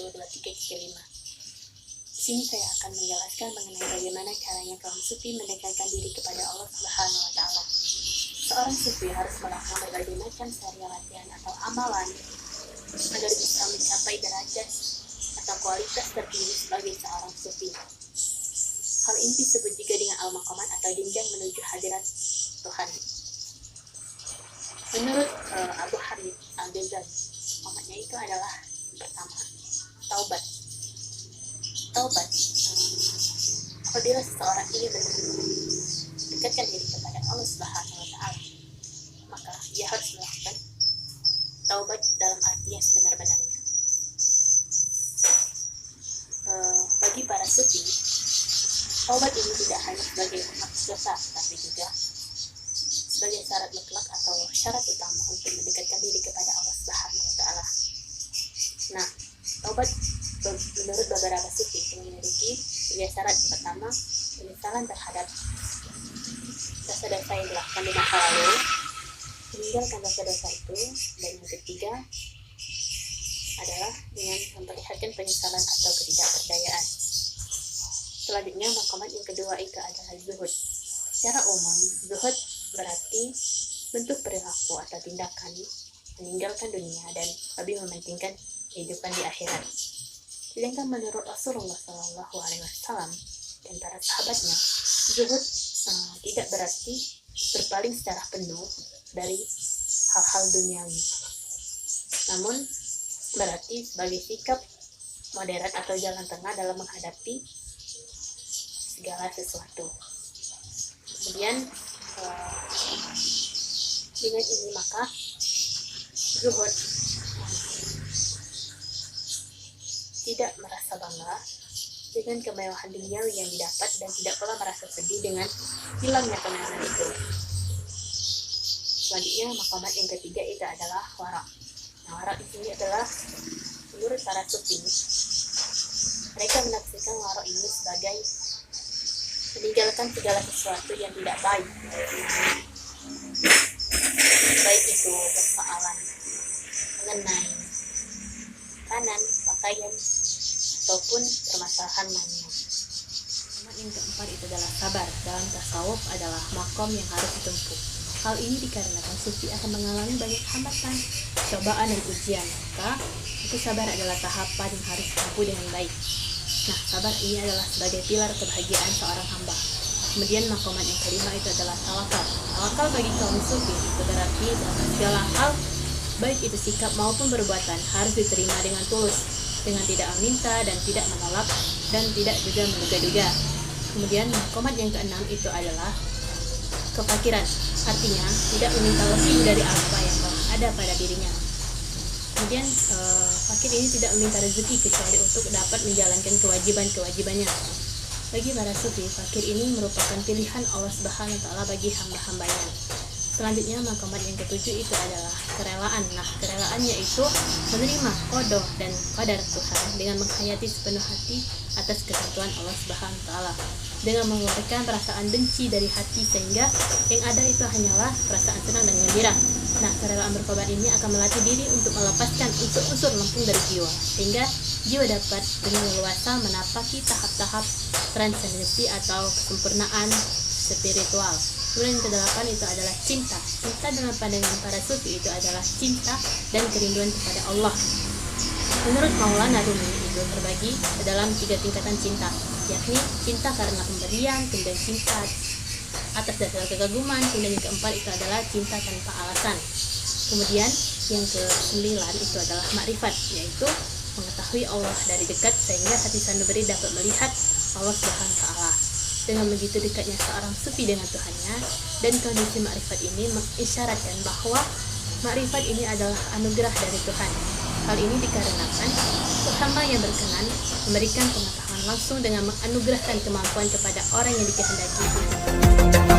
102335. Di sini saya akan menjelaskan mengenai bagaimana caranya kaum sufi mendekatkan diri kepada Allah Subhanahu wa Ta'ala. Seorang sufi harus melakukan berbagai macam serial latihan atau amalan agar bisa mencapai derajat atau kualitas tertinggi sebagai seorang sufi. Hal ini disebut juga dengan al-maqamat atau jenjang menuju hadirat Tuhan. Menurut Abu Hamid Al-Ghazali, maqamatnya itu adalah pertama, taubat. Taubat, apabila seseorang ingin mendekatkan diri kepada Allah Subhanahu wa Ta'ala, maka dia harus melakukan taubat dalam arti yang sebenar-benarnya. Bagi para sufi, taubat ini tidak hanya sebagai penghapus dosa, tapi juga sebagai syarat mutlak atau syarat utama untuk mendekatkan diri kepada Allah Subhanahu wa Ta'ala. Nah, taubat menurut beberapa sufi itu memiliki tiga syarat. Yang pertama, penyesalan terhadap dosa-dosa yang dilakukan di masa lalu, meninggalkan dosa-dosa itu, dan yang ketiga adalah dengan memperlihatkan penyesalan atau ketidakberdayaan. Selanjutnya, maqamat yang kedua itu adalah zuhud. Secara umum, zuhud berarti bentuk perilaku atau tindakan meninggalkan dunia dan lebih mementingkan kehidupan di akhirat. Sedangkan menurut Rasulullah SAW dan para sahabatnya, zuhud tidak berarti berpaling secara penuh dari hal-hal duniawi, namun berarti sebagai sikap moderat atau jalan tengah dalam menghadapi segala sesuatu. Kemudian dengan ini maka zuhud tidak merasa bangga dengan kemewahan duniawi yang didapat dan tidak pula merasa sedih dengan hilangnya kemewahan itu. Selanjutnya, maqamat yang ketiga itu adalah wara'. Nah, wara' di sini adalah menurut para sufi, mereka menafsirkan wara' ini sebagai meninggalkan segala sesuatu yang tidak baik, baik itu persoalan mengenai makanan, pakaian, ataupun permasalahan lainnya. Yang keempat itu adalah sabar. Dalam tasawuf adalah makom yang harus ditempuh. Hal ini dikarenakan sufi akan mengalami banyak hambatan, cobaan dan ujian. Maka itu sabar adalah tahapan yang harus ditempuh dengan baik. Nah, sabar ini adalah sebagai pilar kebahagiaan seorang hamba. Kemudian maqamat yang kelima itu adalah tawakal. Tawakal bagi kaum sufi itu berarti dalam segala hal, baik itu sikap maupun perbuatan, harus diterima dengan tulus, dengan tidak meminta dan tidak menolak, dan tidak juga menduga-duga. Kemudian maqamat yang keenam itu adalah kefakiran, artinya tidak meminta lebih dari apa yang telah ada pada dirinya. Kemudian fakir ini tidak meminta rezeki kecuali untuk dapat menjalankan kewajiban-kewajibannya. Bagi para sufi, fakir ini merupakan pilihan Allah Subhanahu wa Ta'ala bagi hamba-hambanya. Selanjutnya, maqamat yang ketujuh itu adalah kerelaan. Nah, kerelaan yaitu menerima qada dan qadar Tuhan dengan menghayati sepenuh hati atas ketentuan Allah Subhanahu wa Ta'ala, dengan mengeluarkan perasaan benci dari hati sehingga yang ada itu hanyalah perasaan senang dan gembira. Nah, kerelaan berkorban ini akan melatih diri untuk melepaskan unsur-unsur lempung dari jiwa, sehingga jiwa dapat dengan leluasa menapaki tahap-tahap transendensi atau kesempurnaan spiritual. Kemudian yang kedelapan itu adalah cinta. Cinta dalam pandangan para sufi itu adalah cinta dan kerinduan kepada Allah. Menurut Maulana Rumi itu terbagi ke dalam 3 tingkatan cinta, yakni cinta karena pemberian, kemudian cinta atas dasar kekaguman, kemudian yang keempat itu adalah cinta tanpa alasan. Kemudian yang ke-9 itu adalah makrifat, yaitu mengetahui Allah dari dekat sehingga hati sanubari dapat melihat Allah Subhanahu wa Ta'ala. Dengan begitu dekatnya seorang sufi dengan Tuhannya, dan kondisi makrifat ini mengisyaratkan bahwa makrifat ini adalah anugerah dari Tuhan. Hal ini dikarenakan hamba yang berkenan memberikan pengetahuan langsung dengan menganugerahkan kemampuan kepada orang yang dikehendaki.